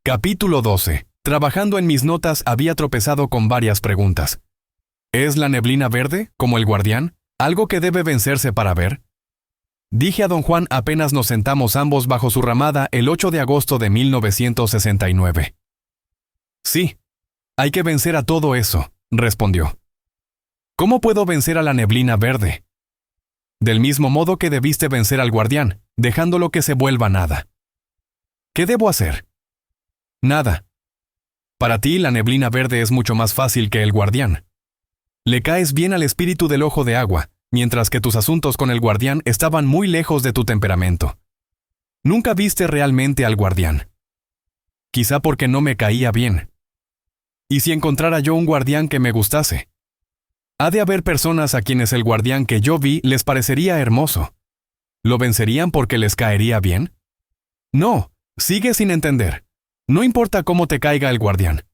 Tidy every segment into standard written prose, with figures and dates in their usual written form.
Capítulo 12. Trabajando en mis notas había tropezado con varias preguntas. ¿Es la neblina verde, como el guardián, algo que debe vencerse para ver? Dije a don Juan apenas nos sentamos ambos bajo su ramada el 8 de agosto de 1969. Sí, hay que vencer a todo eso, respondió. ¿Cómo puedo vencer a la neblina verde? Del mismo modo que debiste vencer al guardián, dejándolo que se vuelva nada. ¿Qué debo hacer? Nada. Para ti la neblina verde es mucho más fácil que el guardián. Le caes bien al espíritu del ojo de agua, mientras que tus asuntos con el guardián estaban muy lejos de tu temperamento. Nunca viste realmente al guardián. Quizá porque no me caía bien. ¿Y si encontrara yo un guardián que me gustase? Ha de haber personas a quienes el guardián que yo vi les parecería hermoso. ¿Lo vencerían porque les caería bien? No, sigue sin entender. No importa cómo te caiga el guardián.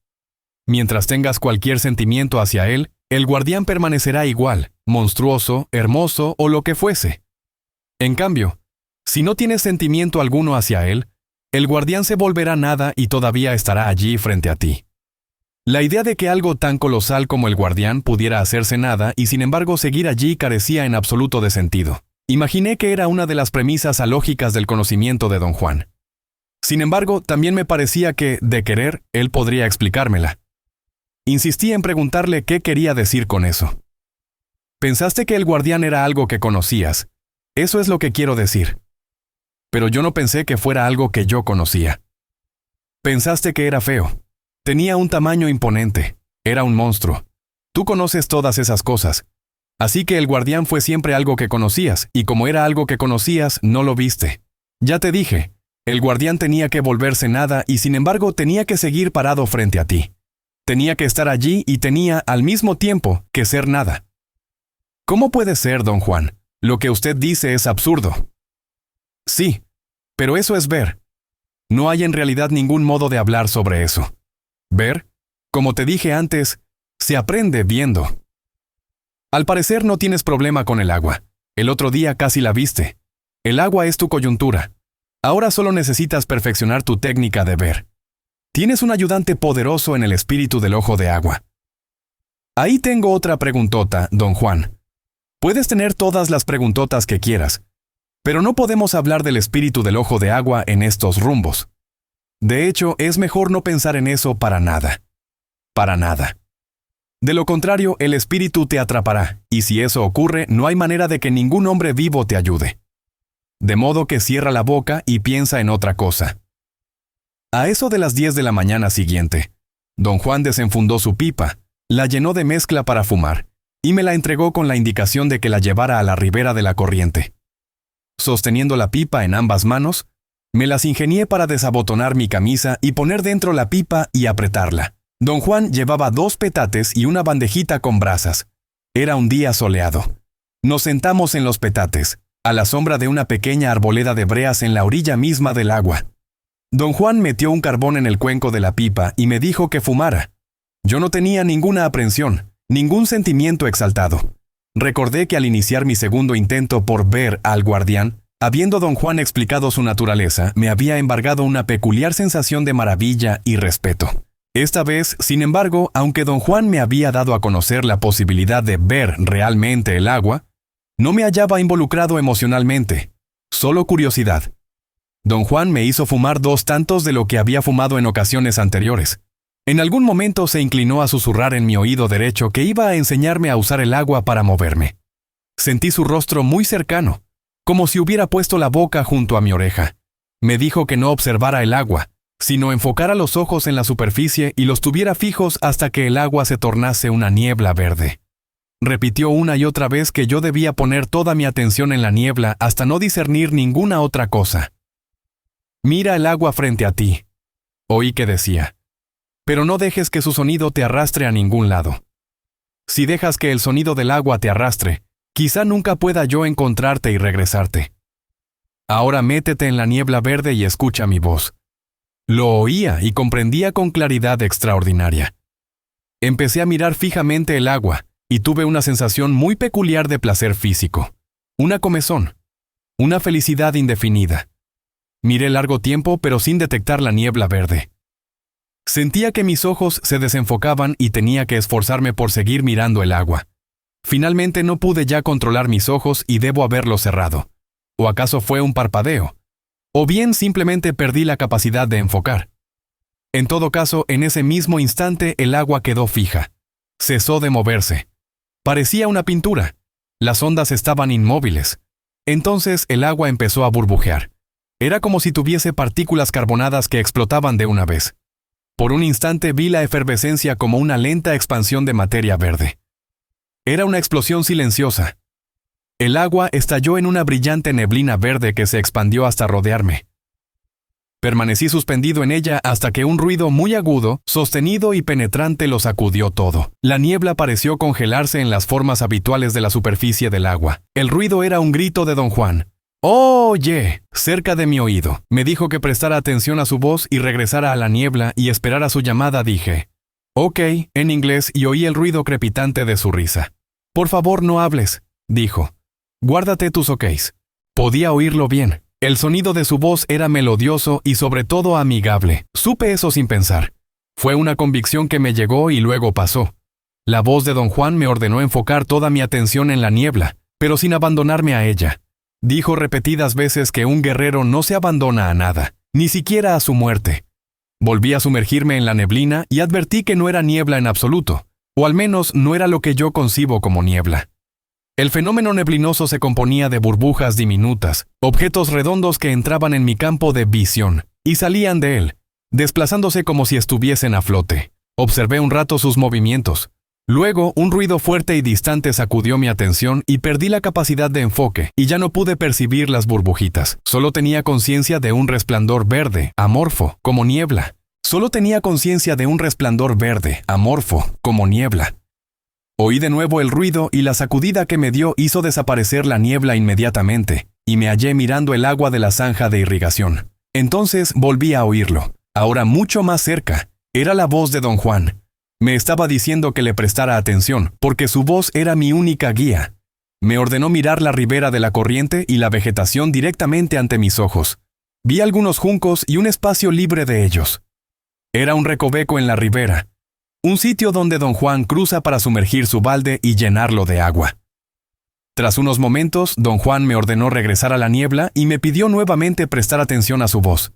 Mientras tengas cualquier sentimiento hacia él, el guardián permanecerá igual, monstruoso, hermoso o lo que fuese. En cambio, si no tienes sentimiento alguno hacia él, el guardián se volverá nada y todavía estará allí frente a ti. La idea de que algo tan colosal como el guardián pudiera hacerse nada y sin embargo seguir allí carecía en absoluto de sentido. Imaginé que era una de las premisas alógicas del conocimiento de don Juan. Sin embargo, también me parecía que, de querer, él podría explicármela. Insistí en preguntarle qué quería decir con eso. Pensaste que el guardián era algo que conocías. Eso es lo que quiero decir. Pero yo no pensé que fuera algo que yo conocía. Pensaste que era feo. Tenía un tamaño imponente. Era un monstruo. Tú conoces todas esas cosas. Así que el guardián fue siempre algo que conocías, y como era algo que conocías, no lo viste. Ya te dije, el guardián tenía que volverse nada y sin embargo tenía que seguir parado frente a ti. Tenía que estar allí y tenía, al mismo tiempo, que ser nada. ¿Cómo puede ser, don Juan? Lo que usted dice es absurdo. Sí, pero eso es ver. No hay en realidad ningún modo de hablar sobre eso. Ver, como te dije antes, se aprende viendo. Al parecer no tienes problema con el agua. El otro día casi la viste. El agua es tu coyuntura. Ahora solo necesitas perfeccionar tu técnica de ver. Tienes un ayudante poderoso en el espíritu del ojo de agua. Ahí tengo otra preguntota, don Juan. Puedes tener todas las preguntotas que quieras, pero no podemos hablar del espíritu del ojo de agua en estos rumbos. De hecho, es mejor no pensar en eso para nada. Para nada. De lo contrario, el espíritu te atrapará, y si eso ocurre, no hay manera de que ningún hombre vivo te ayude. De modo que cierra la boca y piensa en otra cosa. A eso de las 10 de la mañana siguiente, don Juan desenfundó su pipa, la llenó de mezcla para fumar, y me la entregó con la indicación de que la llevara a la ribera de la corriente. Sosteniendo la pipa en ambas manos, me las ingenié para desabotonar mi camisa y poner dentro la pipa y apretarla. Don Juan llevaba 2 petates y una bandejita con brasas. Era un día soleado. Nos sentamos en los petates, a la sombra de una pequeña arboleda de breas en la orilla misma del agua. Don Juan metió un carbón en el cuenco de la pipa y me dijo que fumara. Yo no tenía ninguna aprensión, ningún sentimiento exaltado. Recordé que al iniciar mi segundo intento por ver al guardián, habiendo don Juan explicado su naturaleza, me había embargado una peculiar sensación de maravilla y respeto. Esta vez, sin embargo, aunque don Juan me había dado a conocer la posibilidad de ver realmente el agua, no me hallaba involucrado emocionalmente, solo curiosidad. Don Juan me hizo fumar 2 tantos de lo que había fumado en ocasiones anteriores. En algún momento se inclinó a susurrar en mi oído derecho que iba a enseñarme a usar el agua para moverme. Sentí su rostro muy cercano, como si hubiera puesto la boca junto a mi oreja. Me dijo que no observara el agua, sino enfocara los ojos en la superficie y los tuviera fijos hasta que el agua se tornase una niebla verde. Repitió una y otra vez que yo debía poner toda mi atención en la niebla hasta no discernir ninguna otra cosa. Mira el agua frente a ti. Oí que decía. Pero no dejes que su sonido te arrastre a ningún lado. Si dejas que el sonido del agua te arrastre, quizá nunca pueda yo encontrarte y regresarte. Ahora métete en la niebla verde y escucha mi voz. Lo oía y comprendía con claridad extraordinaria. Empecé a mirar fijamente el agua y tuve una sensación muy peculiar de placer físico. Una comezón. Una felicidad indefinida. Miré largo tiempo pero sin detectar la niebla verde. Sentía que mis ojos se desenfocaban y tenía que esforzarme por seguir mirando el agua. Finalmente no pude ya controlar mis ojos y debo haberlos cerrado. ¿O acaso fue un parpadeo? O bien simplemente perdí la capacidad de enfocar. En todo caso, en ese mismo instante el agua quedó fija. Cesó de moverse. Parecía una pintura. Las ondas estaban inmóviles. Entonces el agua empezó a burbujear. Era como si tuviese partículas carbonadas que explotaban de una vez. Por un instante vi la efervescencia como una lenta expansión de materia verde. Era una explosión silenciosa. El agua estalló en una brillante neblina verde que se expandió hasta rodearme. Permanecí suspendido en ella hasta que un ruido muy agudo, sostenido y penetrante lo sacudió todo. La niebla pareció congelarse en las formas habituales de la superficie del agua. El ruido era un grito de don Juan. «¡Oye!», cerca de mi oído. Me dijo que prestara atención a su voz y regresara a la niebla y esperara su llamada. Dije «Ok», en inglés, y oí el ruido crepitante de su risa. «Por favor, no hables», dijo. «Guárdate tus ok's». Podía oírlo bien. El sonido de su voz era melodioso y sobre todo amigable. Supe eso sin pensar. Fue una convicción que me llegó y luego pasó. La voz de don Juan me ordenó enfocar toda mi atención en la niebla, pero sin abandonarme a ella. Dijo repetidas veces que un guerrero no se abandona a nada, ni siquiera a su muerte. Volví a sumergirme en la neblina y advertí que no era niebla en absoluto, o al menos no era lo que yo concibo como niebla. El fenómeno neblinoso se componía de burbujas diminutas, objetos redondos que entraban en mi campo de visión y salían de él, desplazándose como si estuviesen a flote. Observé un rato sus movimientos. Luego, un ruido fuerte y distante sacudió mi atención y perdí la capacidad de enfoque y ya no pude percibir las burbujitas. Solo tenía conciencia de un resplandor verde, amorfo, como niebla. Solo tenía conciencia de un resplandor verde, amorfo, como niebla. Oí de nuevo el ruido y la sacudida que me dio hizo desaparecer la niebla inmediatamente, y me hallé mirando el agua de la zanja de irrigación. Entonces volví a oírlo, ahora mucho más cerca. Era la voz de don Juan. Me estaba diciendo que le prestara atención, porque su voz era mi única guía. Me ordenó mirar la ribera de la corriente y la vegetación directamente ante mis ojos. Vi algunos juncos y un espacio libre de ellos. Era un recoveco en la ribera. Un sitio donde don Juan cruza para sumergir su balde y llenarlo de agua. Tras unos momentos, don Juan me ordenó regresar a la niebla y me pidió nuevamente prestar atención a su voz,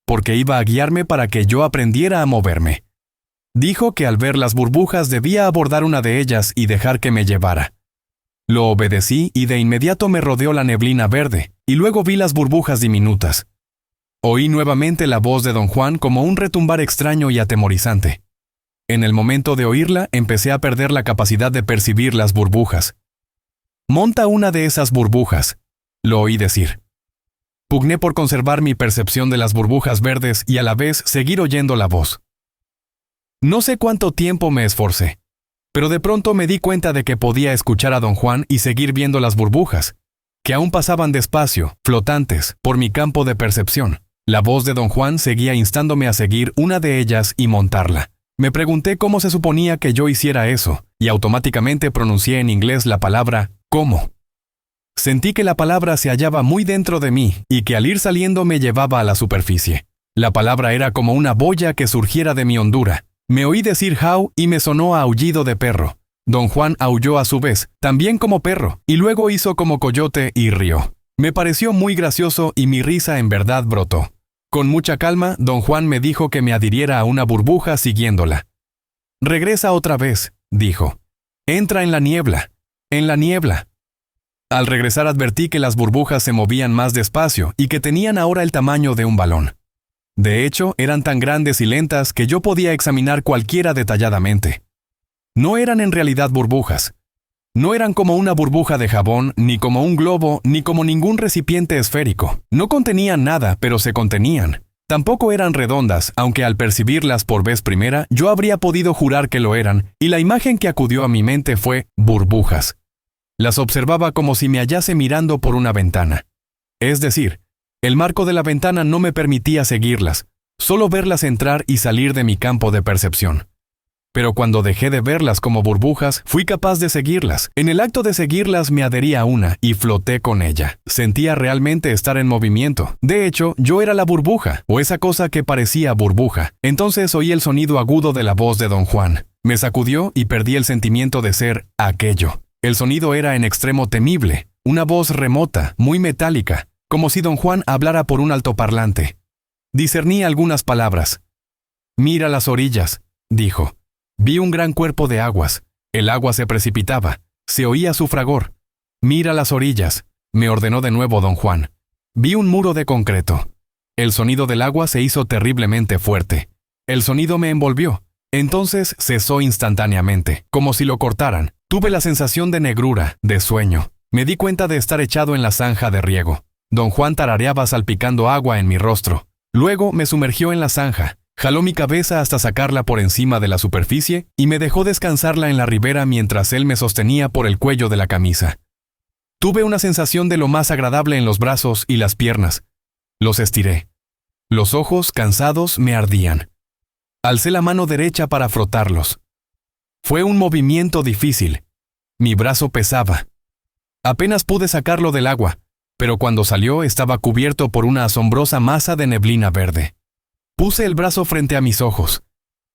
porque iba a guiarme para que yo aprendiera a moverme. Dijo que al ver las burbujas debía abordar una de ellas y dejar que me llevara. Lo obedecí y de inmediato me rodeó la neblina verde, y luego vi las burbujas diminutas. Oí nuevamente la voz de don Juan como un retumbar extraño y atemorizante. En el momento de oírla, empecé a perder la capacidad de percibir las burbujas. «Monta una de esas burbujas», lo oí decir. Pugné por conservar mi percepción de las burbujas verdes y a la vez seguir oyendo la voz. No sé cuánto tiempo me esforcé, pero de pronto me di cuenta de que podía escuchar a don Juan y seguir viendo las burbujas, que aún pasaban despacio, flotantes, por mi campo de percepción. La voz de don Juan seguía instándome a seguir una de ellas y montarla. Me pregunté cómo se suponía que yo hiciera eso, y automáticamente pronuncié en inglés la palabra «¿cómo?». Sentí que la palabra se hallaba muy dentro de mí y que al ir saliendo me llevaba a la superficie. La palabra era como una boya que surgiera de mi hondura. Me oí decir «how» y me sonó a aullido de perro. Don Juan aulló a su vez, también como perro, y luego hizo como coyote y rió. Me pareció muy gracioso y mi risa en verdad brotó. Con mucha calma, don Juan me dijo que me adhiriera a una burbuja siguiéndola. «Regresa otra vez», dijo. «Entra en la niebla. En la niebla». Al regresar advertí que las burbujas se movían más despacio y que tenían ahora el tamaño de un balón. De hecho, eran tan grandes y lentas que yo podía examinar cualquiera detalladamente. No eran en realidad burbujas. No eran como una burbuja de jabón, ni como un globo, ni como ningún recipiente esférico. No contenían nada, pero se contenían. Tampoco eran redondas, aunque al percibirlas por vez primera, yo habría podido jurar que lo eran, y la imagen que acudió a mi mente fue burbujas. Las observaba como si me hallase mirando por una ventana. Es decir, el marco de la ventana no me permitía seguirlas, solo verlas entrar y salir de mi campo de percepción. Pero cuando dejé de verlas como burbujas, fui capaz de seguirlas. En el acto de seguirlas me adherí a una y floté con ella. Sentía realmente estar en movimiento. De hecho, yo era la burbuja, o esa cosa que parecía burbuja. Entonces oí el sonido agudo de la voz de don Juan. Me sacudió y perdí el sentimiento de ser aquello. El sonido era en extremo temible, una voz remota, muy metálica, como si don Juan hablara por un altoparlante. Discerní algunas palabras. «Mira las orillas», dijo. Vi un gran cuerpo de aguas. El agua se precipitaba. Se oía su fragor. «Mira las orillas», me ordenó de nuevo don Juan. Vi un muro de concreto. El sonido del agua se hizo terriblemente fuerte. El sonido me envolvió. Entonces cesó instantáneamente, como si lo cortaran. Tuve la sensación de negrura, de sueño. Me di cuenta de estar echado en la zanja de riego. Don Juan tarareaba salpicando agua en mi rostro. Luego me sumergió en la zanja. Jaló mi cabeza hasta sacarla por encima de la superficie y me dejó descansarla en la ribera mientras él me sostenía por el cuello de la camisa. Tuve una sensación de lo más agradable en los brazos y las piernas. Los estiré. Los ojos, cansados, me ardían. Alcé la mano derecha para frotarlos. Fue un movimiento difícil. Mi brazo pesaba. Apenas pude sacarlo del agua, pero cuando salió estaba cubierto por una asombrosa masa de neblina verde. Puse el brazo frente a mis ojos.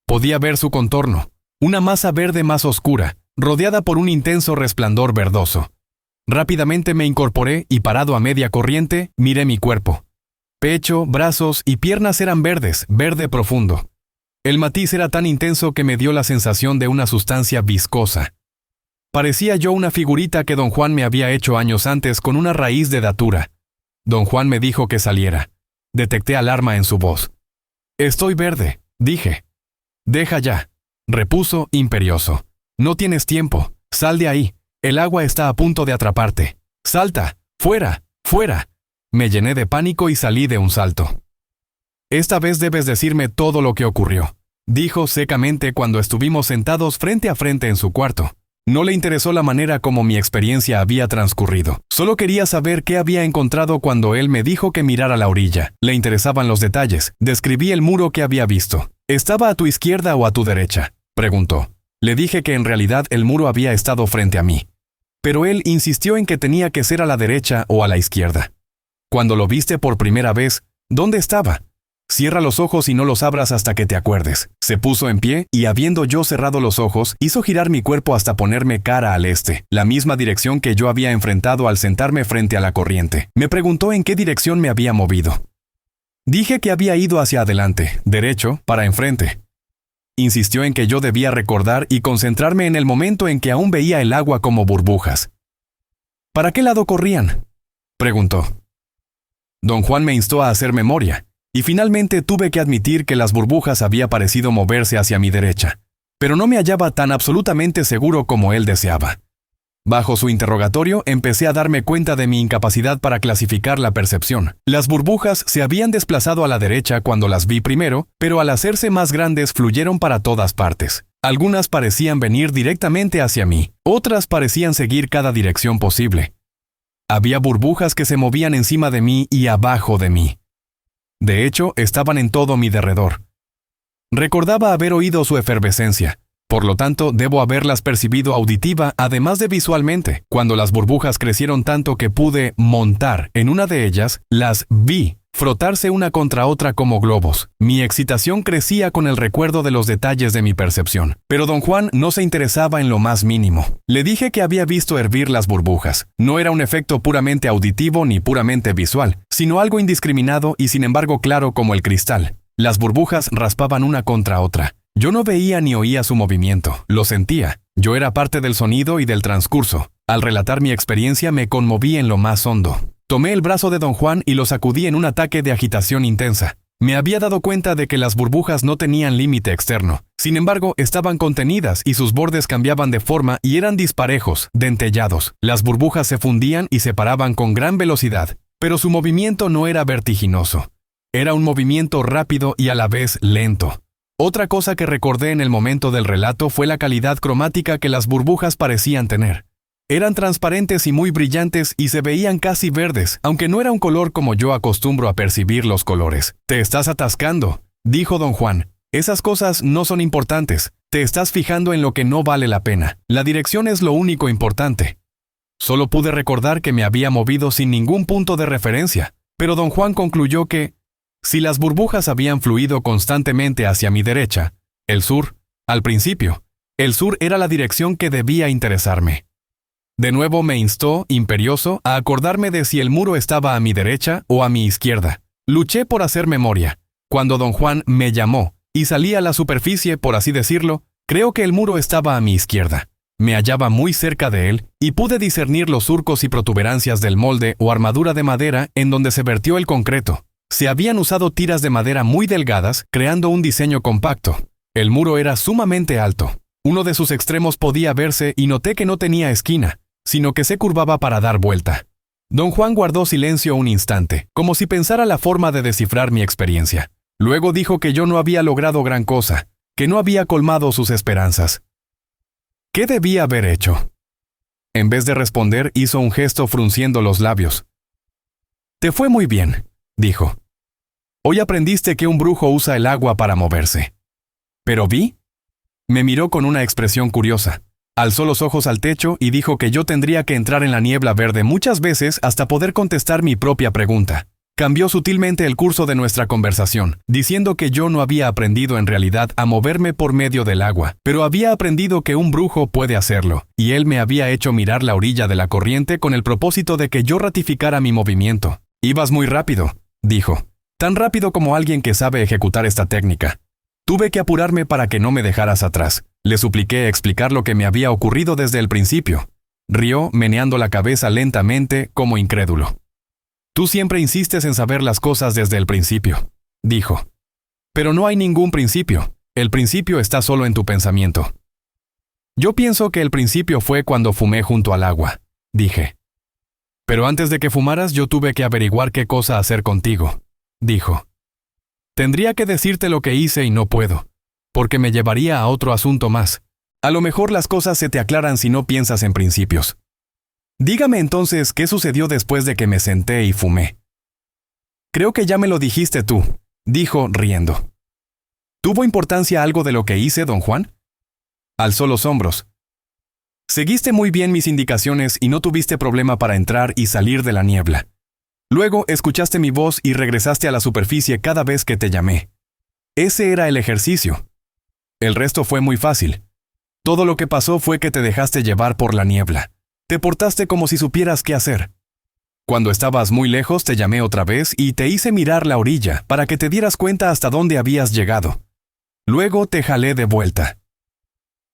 Podía ver su contorno, una masa verde más oscura, rodeada por un intenso resplandor verdoso. Rápidamente me incorporé y parado a media corriente, miré mi cuerpo. Pecho, brazos y piernas eran verdes, verde profundo. El matiz era tan intenso que me dio la sensación de una sustancia viscosa. Parecía yo una figurita que don Juan me había hecho años antes con una raíz de datura. Don Juan me dijo que saliera. Detecté alarma en su voz. «Estoy verde», dije. «Deja ya», repuso imperioso. «No tienes tiempo. Sal de ahí. El agua está a punto de atraparte. Salta. Fuera. Fuera». Me llené de pánico y salí de un salto. «Esta vez debes decirme todo lo que ocurrió», dijo secamente cuando estuvimos sentados frente a frente en su cuarto. No le interesó la manera como mi experiencia había transcurrido. Solo quería saber qué había encontrado cuando él me dijo que mirara la orilla. Le interesaban los detalles. Describí el muro que había visto. «¿Estaba a tu izquierda o a tu derecha?», preguntó. Le dije que en realidad el muro había estado frente a mí. Pero él insistió en que tenía que ser a la derecha o a la izquierda. «Cuando lo viste por primera vez, ¿dónde estaba?». «Cierra los ojos y no los abras hasta que te acuerdes». Se puso en pie y, habiendo yo cerrado los ojos, hizo girar mi cuerpo hasta ponerme cara al este, la misma dirección que yo había enfrentado al sentarme frente a la corriente. Me preguntó en qué dirección me había movido. Dije que había ido hacia adelante, derecho, para enfrente. Insistió en que yo debía recordar y concentrarme en el momento en que aún veía el agua como burbujas. «¿Para qué lado corrían?», preguntó. Don Juan me instó a hacer memoria. Y finalmente tuve que admitir que las burbujas había parecido moverse hacia mi derecha, pero no me hallaba tan absolutamente seguro como él deseaba. Bajo su interrogatorio empecé a darme cuenta de mi incapacidad para clasificar la percepción. Las burbujas se habían desplazado a la derecha cuando las vi primero, pero al hacerse más grandes fluyeron para todas partes. Algunas parecían venir directamente hacia mí, otras parecían seguir cada dirección posible. Había burbujas que se movían encima de mí y abajo de mí. De hecho, estaban en todo mi derredor. Recordaba haber oído su efervescencia. Por lo tanto, debo haberlas percibido auditiva, además de visualmente. Cuando las burbujas crecieron tanto que pude montar en una de ellas, las vi frotarse una contra otra como globos. Mi excitación crecía con el recuerdo de los detalles de mi percepción. Pero don Juan no se interesaba en lo más mínimo. Le dije que había visto hervir las burbujas. No era un efecto puramente auditivo ni puramente visual, sino algo indiscriminado y sin embargo claro como el cristal. Las burbujas raspaban una contra otra. Yo no veía ni oía su movimiento, lo sentía. Yo era parte del sonido y del transcurso. Al relatar mi experiencia me conmoví en lo más hondo. Tomé el brazo de don Juan y lo sacudí en un ataque de agitación intensa. Me había dado cuenta de que las burbujas no tenían límite externo. Sin embargo, estaban contenidas y sus bordes cambiaban de forma y eran disparejos, dentellados. Las burbujas se fundían y se paraban con gran velocidad, pero su movimiento no era vertiginoso. Era un movimiento rápido y a la vez lento. Otra cosa que recordé en el momento del relato fue la calidad cromática que las burbujas parecían tener. Eran transparentes y muy brillantes y se veían casi verdes, aunque no era un color como yo acostumbro a percibir los colores. «Te estás atascando», dijo don Juan. «Esas cosas no son importantes. Te estás fijando en lo que no vale la pena. La dirección es lo único importante. Solo pude recordar que me había movido sin ningún punto de referencia, pero don Juan concluyó que, si las burbujas habían fluido constantemente hacia mi derecha, el sur, al principio, el sur era la dirección que debía interesarme. De nuevo me instó, imperioso, a acordarme de si el muro estaba a mi derecha o a mi izquierda. Luché por hacer memoria. Cuando don Juan me llamó y salí a la superficie, por así decirlo, creo que el muro estaba a mi izquierda. Me hallaba muy cerca de él y pude discernir los surcos y protuberancias del molde o armadura de madera en donde se vertió el concreto. Se habían usado tiras de madera muy delgadas, creando un diseño compacto. El muro era sumamente alto. Uno de sus extremos podía verse y noté que no tenía esquina, sino que se curvaba para dar vuelta. Don Juan guardó silencio un instante, como si pensara la forma de descifrar mi experiencia. Luego dijo que yo no había logrado gran cosa, que no había colmado sus esperanzas. ¿Qué debía haber hecho? En vez de responder, hizo un gesto frunciendo los labios. Te fue muy bien, dijo. Hoy aprendiste que un brujo usa el agua para moverse. ¿Pero vi? Me miró con una expresión curiosa. Alzó los ojos al techo y dijo que yo tendría que entrar en la niebla verde muchas veces hasta poder contestar mi propia pregunta. Cambió sutilmente el curso de nuestra conversación, diciendo que yo no había aprendido en realidad a moverme por medio del agua, pero había aprendido que un brujo puede hacerlo, y él me había hecho mirar la orilla de la corriente con el propósito de que yo ratificara mi movimiento. Ibas muy rápido, dijo, tan rápido como alguien que sabe ejecutar esta técnica. Tuve que apurarme para que no me dejaras atrás. Le supliqué explicar lo que me había ocurrido desde el principio. Rió, meneando la cabeza lentamente, como incrédulo. Tú siempre insistes en saber las cosas desde el principio, dijo. Pero no hay ningún principio. El principio está solo en tu pensamiento. Yo pienso que el principio fue cuando fumé junto al agua, dije. Pero antes de que fumaras yo tuve que averiguar qué cosa hacer contigo, dijo. Tendría que decirte lo que hice y no puedo, porque me llevaría a otro asunto más. A lo mejor las cosas se te aclaran si no piensas en principios. Dígame entonces qué sucedió después de que me senté y fumé. Creo que ya me lo dijiste tú, dijo riendo. ¿Tuvo importancia algo de lo que hice, don Juan? Alzó los hombros. Seguiste muy bien mis indicaciones y no tuviste problema para entrar y salir de la niebla. Luego escuchaste mi voz y regresaste a la superficie cada vez que te llamé. Ese era el ejercicio. El resto fue muy fácil. Todo lo que pasó fue que te dejaste llevar por la niebla. Te portaste como si supieras qué hacer. Cuando estabas muy lejos te llamé otra vez y te hice mirar la orilla para que te dieras cuenta hasta dónde habías llegado. Luego te jalé de vuelta.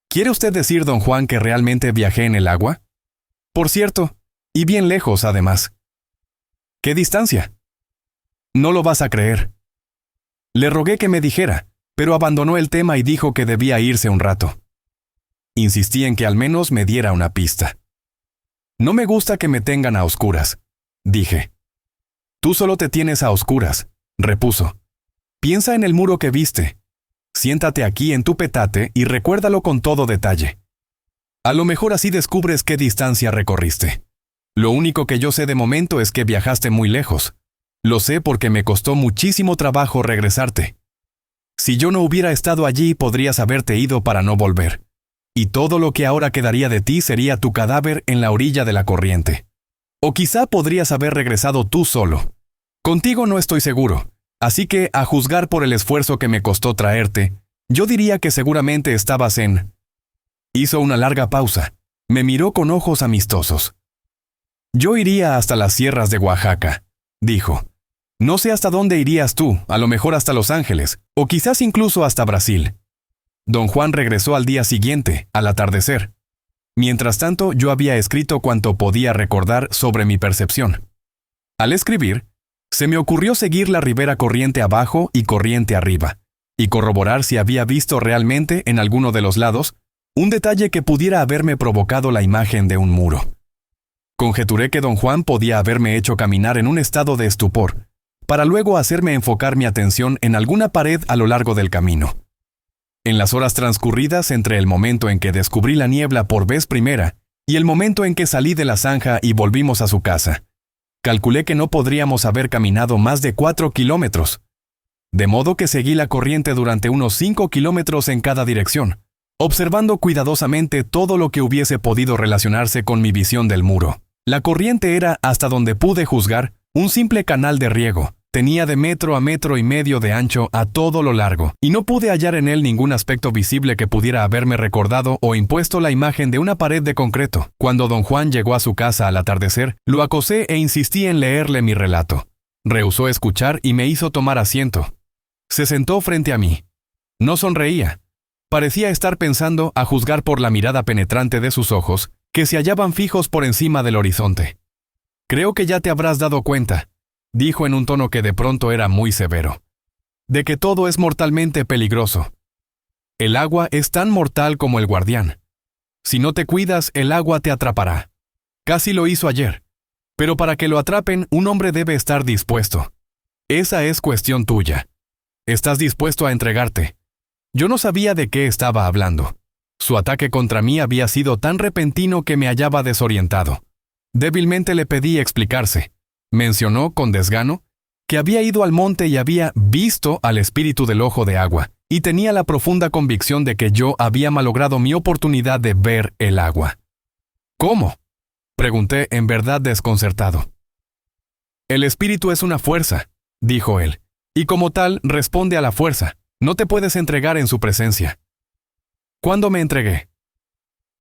¿Quiere usted decir, don Juan, que realmente viajé en el agua? Por cierto, y bien lejos además. ¿Qué distancia? No lo vas a creer. Le rogué que me dijera, pero abandonó el tema y dijo que debía irse un rato. Insistí en que al menos me diera una pista. No me gusta que me tengan a oscuras, dije. Tú solo te tienes a oscuras, repuso. Piensa en el muro que viste. Siéntate aquí en tu petate y recuérdalo con todo detalle. A lo mejor así descubres qué distancia recorriste. Lo único que yo sé de momento es que viajaste muy lejos. Lo sé porque me costó muchísimo trabajo regresarte. Si yo no hubiera estado allí, podrías haberte ido para no volver. Y todo lo que ahora quedaría de ti sería tu cadáver en la orilla de la corriente. O quizá podrías haber regresado tú solo. Contigo no estoy seguro, así que, a juzgar por el esfuerzo que me costó traerte, yo diría que seguramente estabas en... Hizo una larga pausa. Me miró con ojos amistosos. Yo iría hasta las sierras de Oaxaca, dijo. No sé hasta dónde irías tú, a lo mejor hasta Los Ángeles, o quizás incluso hasta Brasil. Don Juan regresó al día siguiente, al atardecer. Mientras tanto, yo había escrito cuanto podía recordar sobre mi percepción. Al escribir, se me ocurrió seguir la ribera corriente abajo y corriente arriba, y corroborar si había visto realmente en alguno de los lados un detalle que pudiera haberme provocado la imagen de un muro. Conjeturé que don Juan podía haberme hecho caminar en un estado de estupor, para luego hacerme enfocar mi atención en alguna pared a lo largo del camino. En las horas transcurridas entre el momento en que descubrí la niebla por vez primera y el momento en que salí de la zanja y volvimos a su casa, calculé que no podríamos haber caminado más de 4 kilómetros. De modo que seguí la corriente durante unos 5 kilómetros en cada dirección, observando cuidadosamente todo lo que hubiese podido relacionarse con mi visión del muro. La corriente era, hasta donde pude juzgar, un simple canal de riego. Tenía de metro a metro y medio de ancho a todo lo largo, y no pude hallar en él ningún aspecto visible que pudiera haberme recordado o impuesto la imagen de una pared de concreto. Cuando don Juan llegó a su casa al atardecer, lo acosé e insistí en leerle mi relato. Rehusó escuchar y me hizo tomar asiento. Se sentó frente a mí. No sonreía. Parecía estar pensando, a juzgar por la mirada penetrante de sus ojos, que se hallaban fijos por encima del horizonte. «Creo que ya te habrás dado cuenta», dijo en un tono que de pronto era muy severo, «de que todo es mortalmente peligroso. El agua es tan mortal como el guardián. Si no te cuidas, el agua te atrapará. Casi lo hizo ayer. Pero para que lo atrapen, un hombre debe estar dispuesto. Esa es cuestión tuya. Estás dispuesto a entregarte». Yo no sabía de qué estaba hablando. Su ataque contra mí había sido tan repentino que me hallaba desorientado. Débilmente le pedí explicarse. Mencionó, con desgano, que había ido al monte y había visto al espíritu del ojo de agua, y tenía la profunda convicción de que yo había malogrado mi oportunidad de ver el agua. «¿Cómo?», pregunté, en verdad desconcertado. «El espíritu es una fuerza», dijo él, «y como tal responde a la fuerza. No te puedes entregar en su presencia». «¿Cuándo me entregué?»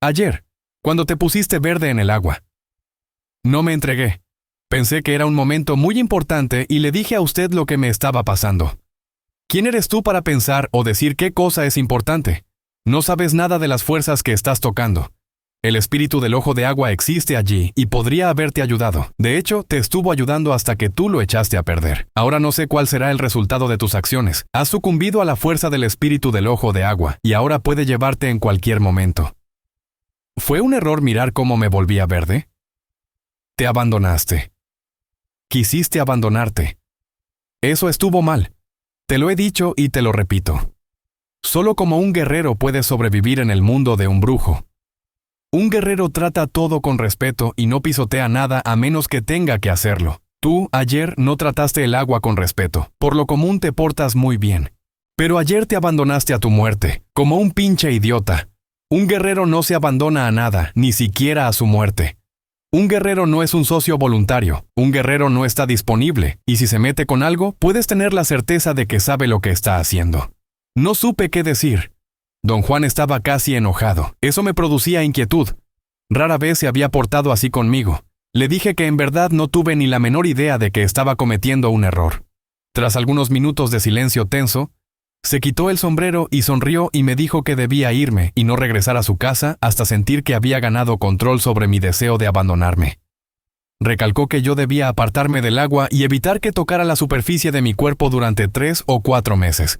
«Ayer, cuando te pusiste verde en el agua». «No me entregué. Pensé que era un momento muy importante y le dije a usted lo que me estaba pasando». «¿Quién eres tú para pensar o decir qué cosa es importante? No sabes nada de las fuerzas que estás tocando. El espíritu del ojo de agua existe allí y podría haberte ayudado. De hecho, te estuvo ayudando hasta que tú lo echaste a perder. Ahora no sé cuál será el resultado de tus acciones. Has sucumbido a la fuerza del espíritu del ojo de agua y ahora puede llevarte en cualquier momento». ¿Fue un error mirar cómo me volvía verde? Te abandonaste. Quisiste abandonarte. Eso estuvo mal. Te lo he dicho y te lo repito. Solo como un guerrero puede sobrevivir en el mundo de un brujo. Un guerrero trata todo con respeto y no pisotea nada a menos que tenga que hacerlo. Tú, ayer, no trataste el agua con respeto. Por lo común te portas muy bien. Pero ayer te abandonaste a tu muerte, como un pinche idiota. Un guerrero no se abandona a nada, ni siquiera a su muerte. Un guerrero no es un socio voluntario, un guerrero no está disponible, y si se mete con algo, puedes tener la certeza de que sabe lo que está haciendo. No supe qué decir. Don Juan estaba casi enojado. Eso me producía inquietud. Rara vez se había portado así conmigo. Le dije que en verdad no tuve ni la menor idea de que estaba cometiendo un error. Tras algunos minutos de silencio tenso, se quitó el sombrero y sonrió y me dijo que debía irme y no regresar a su casa hasta sentir que había ganado control sobre mi deseo de abandonarme. Recalcó que yo debía apartarme del agua y evitar que tocara la superficie de mi cuerpo durante 3 o 4 meses.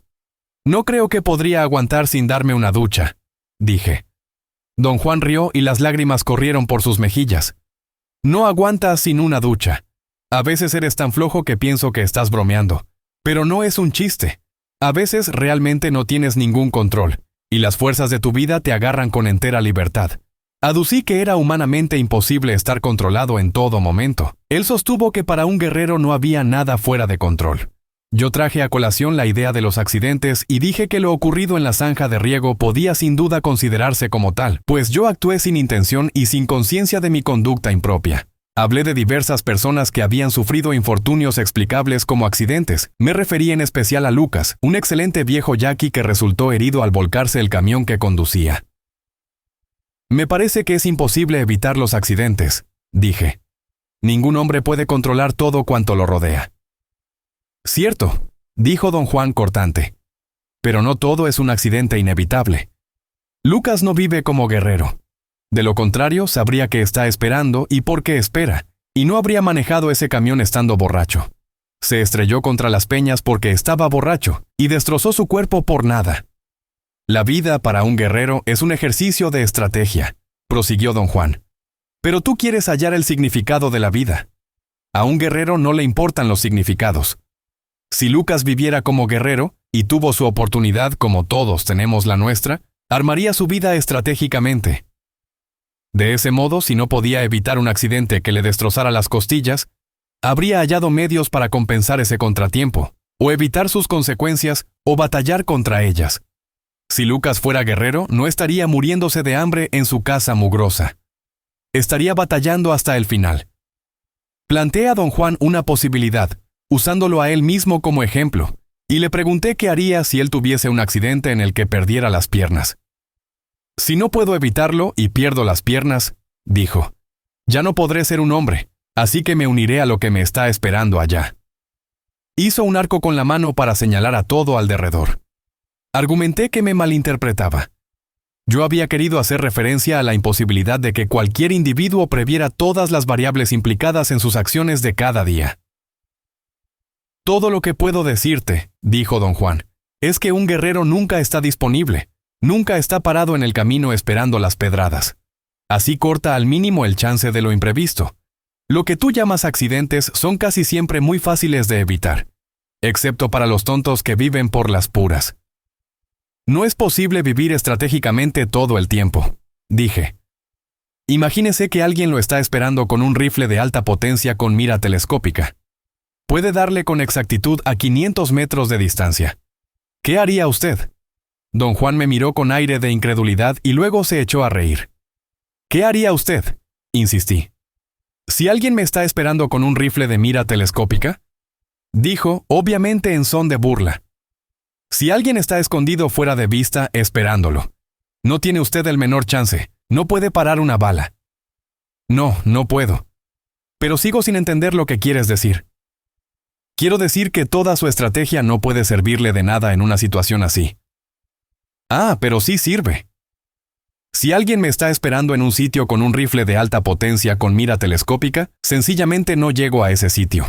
«No creo que podría aguantar sin darme una ducha», dije. Don Juan rió y las lágrimas corrieron por sus mejillas. «No aguantas sin una ducha. A veces eres tan flojo que pienso que estás bromeando. Pero no es un chiste. A veces realmente no tienes ningún control, y las fuerzas de tu vida te agarran con entera libertad». Aducí que era humanamente imposible estar controlado en todo momento. Él sostuvo que para un guerrero no había nada fuera de control. Yo traje a colación la idea de los accidentes y dije que lo ocurrido en la zanja de riego podía sin duda considerarse como tal, pues yo actué sin intención y sin conciencia de mi conducta impropia. Hablé de diversas personas que habían sufrido infortunios explicables como accidentes. Me referí en especial a Lucas, un excelente viejo yaqui que resultó herido al volcarse el camión que conducía. «Me parece que es imposible evitar los accidentes», dije. «Ningún hombre puede controlar todo cuanto lo rodea». «Cierto», dijo don Juan cortante. «Pero no todo es un accidente inevitable. Lucas no vive como guerrero. De lo contrario, sabría que está esperando y por qué espera, y no habría manejado ese camión estando borracho. Se estrelló contra las peñas porque estaba borracho, y destrozó su cuerpo por nada. La vida para un guerrero es un ejercicio de estrategia», prosiguió don Juan. «Pero tú quieres hallar el significado de la vida. A un guerrero no le importan los significados. Si Lucas viviera como guerrero, y tuvo su oportunidad como todos tenemos la nuestra, armaría su vida estratégicamente. De ese modo, si no podía evitar un accidente que le destrozara las costillas, habría hallado medios para compensar ese contratiempo, o evitar sus consecuencias, o batallar contra ellas. Si Lucas fuera guerrero, no estaría muriéndose de hambre en su casa mugrosa. Estaría batallando hasta el final. Planteé a don Juan una posibilidad, usándolo a él mismo como ejemplo, y le pregunté qué haría si él tuviese un accidente en el que perdiera las piernas. Si no puedo evitarlo y pierdo las piernas, dijo, ya no podré ser un hombre, así que me uniré a lo que me está esperando allá. Hizo un arco con la mano para señalar a todo al derredor. Argumenté que me malinterpretaba. Yo había querido hacer referencia a la imposibilidad de que cualquier individuo previera todas las variables implicadas en sus acciones de cada día. Todo lo que puedo decirte, dijo don Juan, es que un guerrero nunca está disponible, nunca está parado en el camino esperando las pedradas. Así corta al mínimo el chance de lo imprevisto. Lo que tú llamas accidentes son casi siempre muy fáciles de evitar, excepto para los tontos que viven por las puras. No es posible vivir estratégicamente todo el tiempo, dije. Imagínese que alguien lo está esperando con un rifle de alta potencia con mira telescópica. Puede darle con exactitud a 500 metros de distancia. ¿Qué haría usted? Don Juan me miró con aire de incredulidad y luego se echó a reír. ¿Qué haría usted? Insistí. ¿Si alguien me está esperando con un rifle de mira telescópica? Dijo, obviamente en son de burla. Si alguien está escondido fuera de vista esperándolo, no tiene usted el menor chance, no puede parar una bala. No, no puedo. Pero sigo sin entender lo que quieres decir. Quiero decir que toda su estrategia no puede servirle de nada en una situación así. Ah, pero sí sirve. Si alguien me está esperando en un sitio con un rifle de alta potencia con mira telescópica, sencillamente no llego a ese sitio.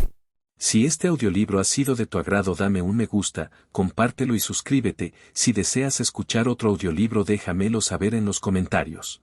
Si este audiolibro ha sido de tu agrado, dame un me gusta, compártelo y suscríbete. Si deseas escuchar otro audiolibro, déjamelo saber en los comentarios.